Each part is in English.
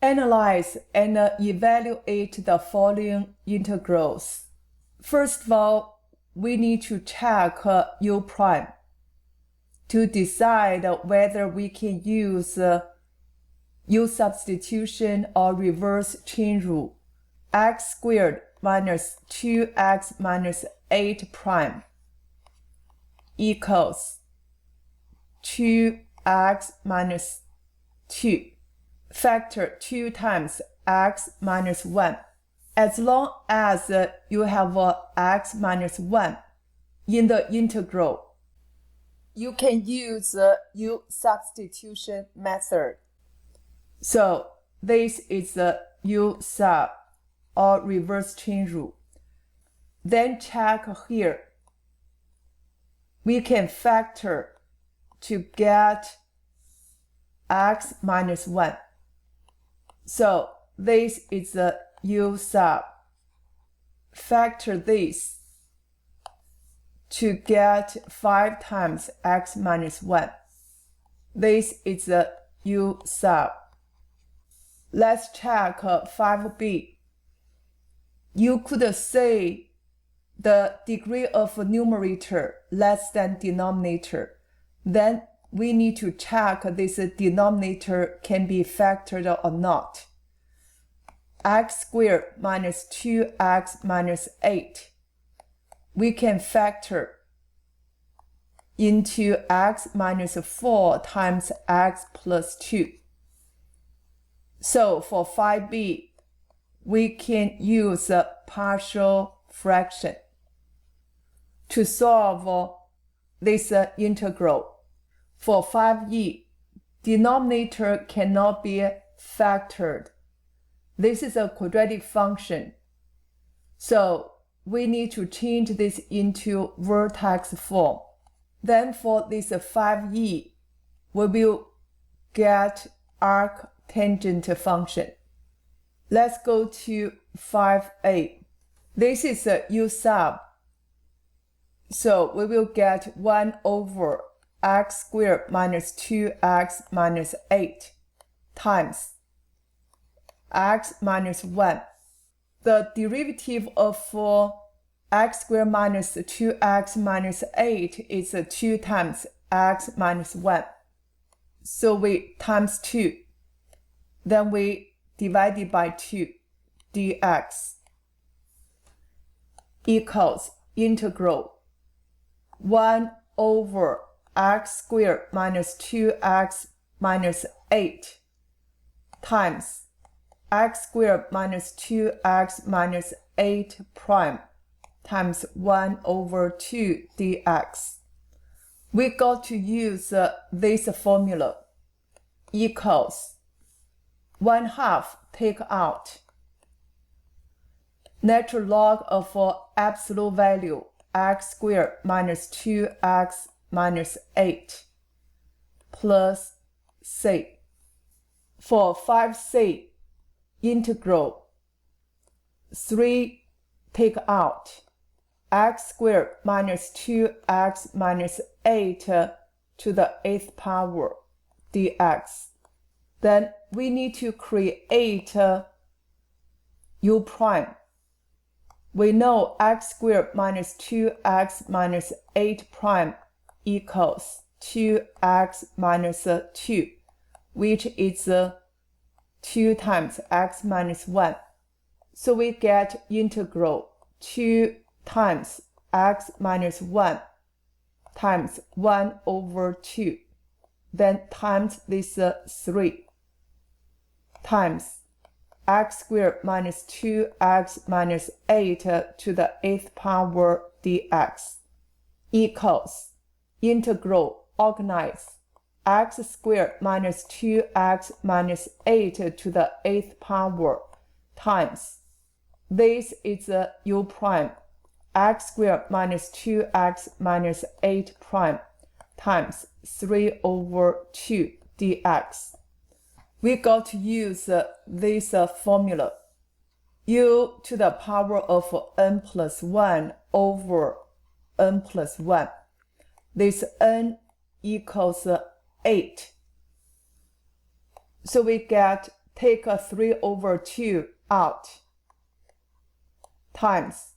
Analyze and evaluate the following integrals. First of all, we need to check u prime to decide whether we can use u substitution or reverse chain rule. X squared minus 2x minus 8 prime equals 2x minus 2. Factor 2 times x minus 1. As long as you have x minus 1 in the integral, you can use the u substitution method. So this is the u sub or reverse chain rule. Then check here. We can factor to get x minus 1. So this is the u sub. Factor this to get 5 times x minus 1. This is the u sub. Let's check 5b. You could say the degree of numerator less than denominator. Then we need to check this denominator can be factored or not. X squared minus 2x minus 8. We can factor into x minus 4 times x plus 2. So for 5b, we can use a partial fraction to solve this integral. For 5e, denominator cannot be factored. This is a quadratic function. So we need to change this into vertex form. Then for this 5e, we will get arctangent function. Let's go to 5a. This is a u sub. So we will get 1 over x squared minus 2x minus 8 times x minus 1. The derivative of x squared minus 2x minus 8 is 2 times x minus 1. So we times 2. Then we divide it by 2 dx equals integral 1 over x squared minus 2x minus 8 times x squared minus 2x minus 8 prime times 1 over 2 dx. We got to use this formula equals 1/2 take out natural log of absolute value x squared minus 2x minus 8 plus c. For 5c, integral 3 take out x squared minus 2x minus 8 to the 8th power dx. Then we need to create u prime. We know x squared minus 2x minus 8 prime equals 2x minus 2, which is 2 times x minus 1. So we get integral 2 times x minus 1 times 1 over 2. Then times this 3 times x squared minus 2x minus 8 to the 8th power dx equals integral organize x squared minus 2x minus 8 to the 8th power times this is u prime x squared minus 2x minus 8 prime times 3 over 2 dx. We got to use this formula. U to the power of n plus 1 over n plus 1. This n equals 8. So we get take a 3 over 2 out, times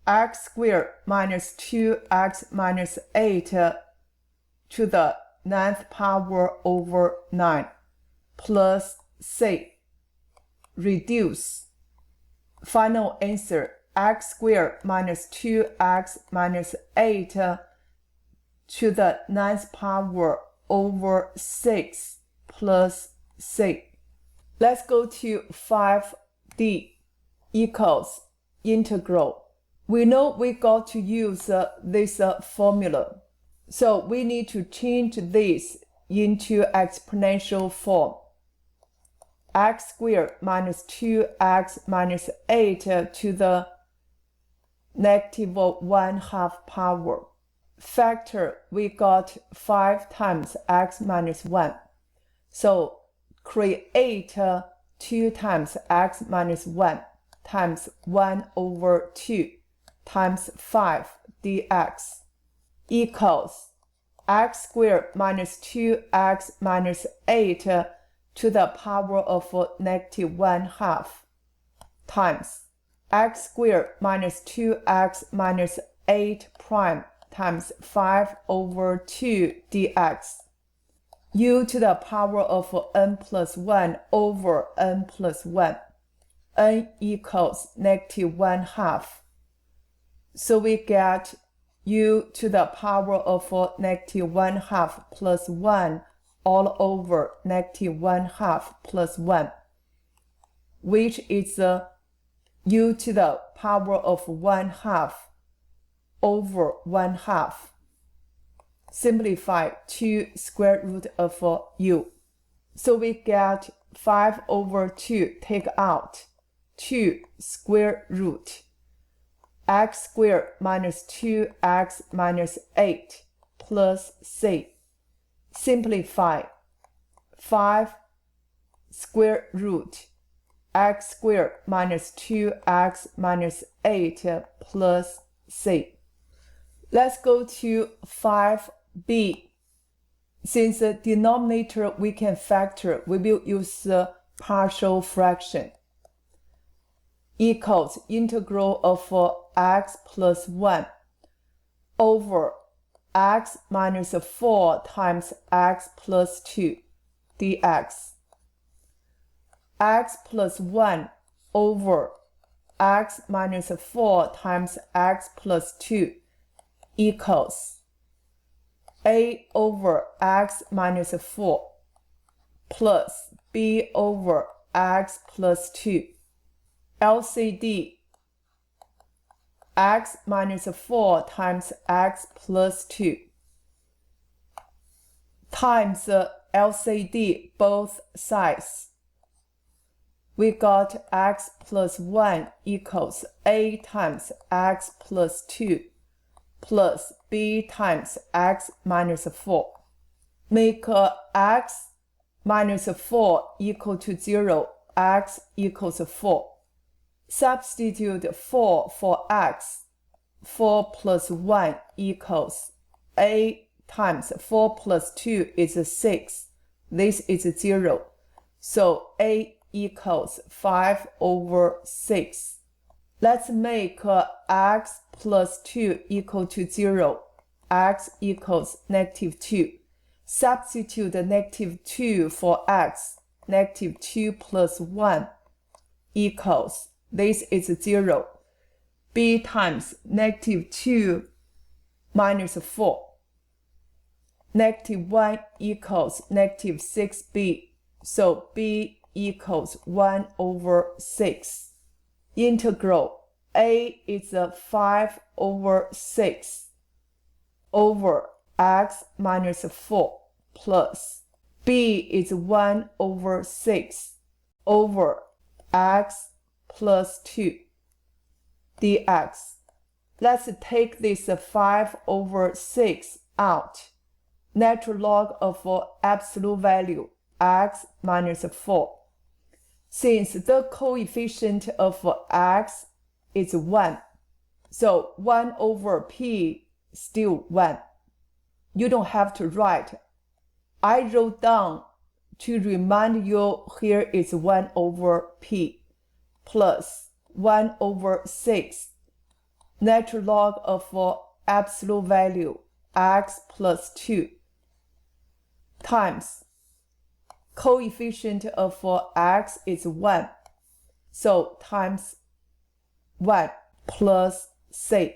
x squared minus 2x minus 8 to the 9th power over 9 plus c, reduce. Final answer, x squared minus 2x minus 8 to the 9th power over 6 plus c. Let's go to 5D equals integral. We know we got to use this formula. So we need to change this into exponential form. X squared minus 2x minus 8 to the negative 1/2 power. Factor, we got 5 times x minus 1. So create 2 times x minus 1 times 1 over 2 times 5 dx equals x squared minus 2x minus 8 to the power of negative 1/2 times x squared minus 2x minus 8 prime times 5 over 2 dx u to the power of n plus 1 over n plus 1. N equals negative 1/2. So we get u to the power of negative 1/2 plus 1 all over negative 1/2 plus 1, which is u to the power of 1/2 over 1/2. Simplify 2 square root of u. So we get 5 over 2 take out 2 square root x squared minus 2x minus 8 plus c. Simplify 5 square root x squared minus 2x minus 8 plus c. Let's go to 5b. Since the denominator we can factor, we will use the partial fraction. Equals integral of x plus 1 over x minus 4 times x plus 2 dx. X plus 1 over x minus 4 times x plus 2 equals a over x minus 4 plus b over x plus 2. LCD, x minus 4 times x plus 2 times LCD both sides. We got x plus 1 equals a times x plus 2 plus b times x minus 4. Make x minus 4 equal to 0, x equals 4. Substitute 4 for x. 4 plus 1 equals a times 4 plus 2 is 6. This is 0. So a equals 5 over 6. Let's make x plus 2 equal to 0. X equals negative 2. Substitute negative 2 for x. Negative 2 plus 1 equals, this is 0. b times negative 2 minus 4. Negative 1 equals negative 6b. So b equals 1 over 6. Integral a is 5 over 6 over x minus 4 plus b is 1 over 6 over x plus 2 dx. Let's take this 5 over 6 out. Natural log of absolute value x minus 4. Since the coefficient of x is 1, so 1 over p still 1. You don't have to write. I wrote down to remind you, here is 1 over p plus 1 over 6 natural log of absolute value x plus 2 times coefficient of x is 1, so times 1 plus c.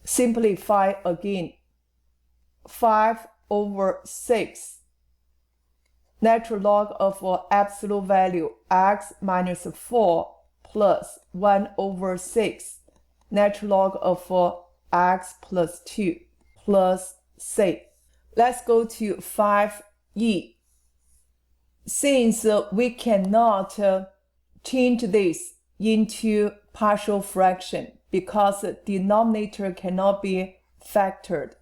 Simplify again. 5 over 6 natural log of absolute value x minus 4 plus 1 over 6 natural log of x plus 2 plus c. Let's go to 5e. Since we cannot change this into partial fraction because the denominator cannot be factored,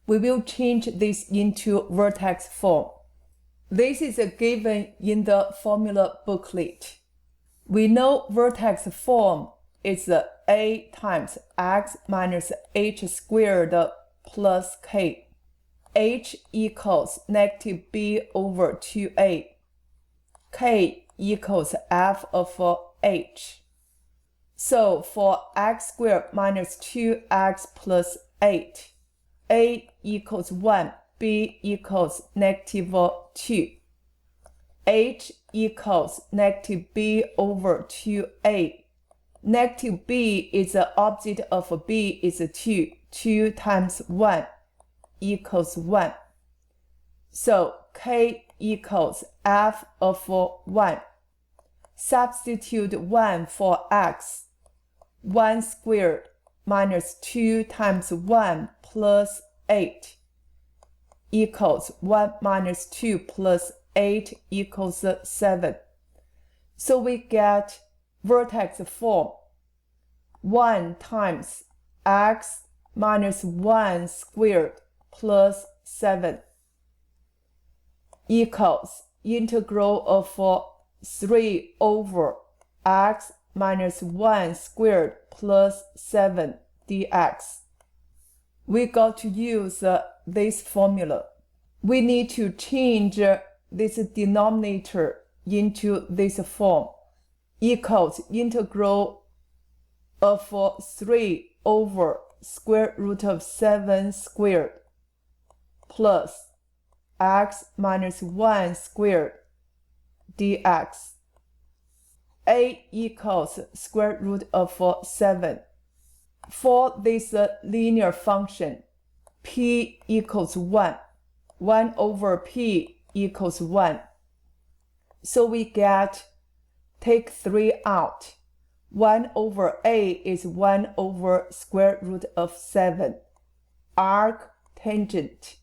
we will change this into vertex form. This is given in the formula booklet. We know vertex form is a times x minus h squared plus k. H equals negative b over 2a. K equals f of h. So for x squared minus 2x plus 8, a equals 1, b equals negative 2. H equals negative b over 2a. Negative b is the opposite of b is 2. 2 times 1 equals 1. So k equals f of 1. Substitute 1 for x. 1 squared minus 2 times 1 plus 8 equals 1 minus 2 plus 8 equals 7. So we get vertex form 1 times x minus 1 squared plus 7 equals integral of 3 over x minus 1 squared plus 7 dx. We got to use this formula. We need to change this denominator into this form. Equals integral of 3 over square root of 7 squared plus x minus 1 squared dx. A equals square root of 7. For this linear function, p equals 1. 1 over p equals 1. So we get, take 3 out. 1 over a is 1 over square root of 7. Arc tangent.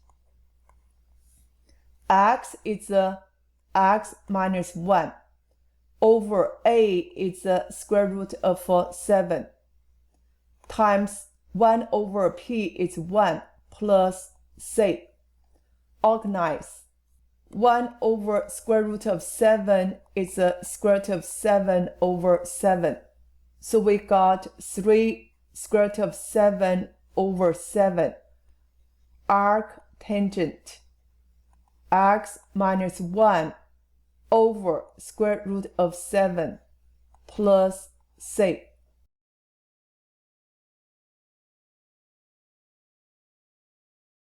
X is x minus 1. Over a is the square root of 7. Times 1 over p is 1 plus c. Organize. 1 over square root of 7 is the square root of 7 over 7. So we got 3 square root of 7 over 7. Arc tangent. X minus 1 over square root of 7 plus c.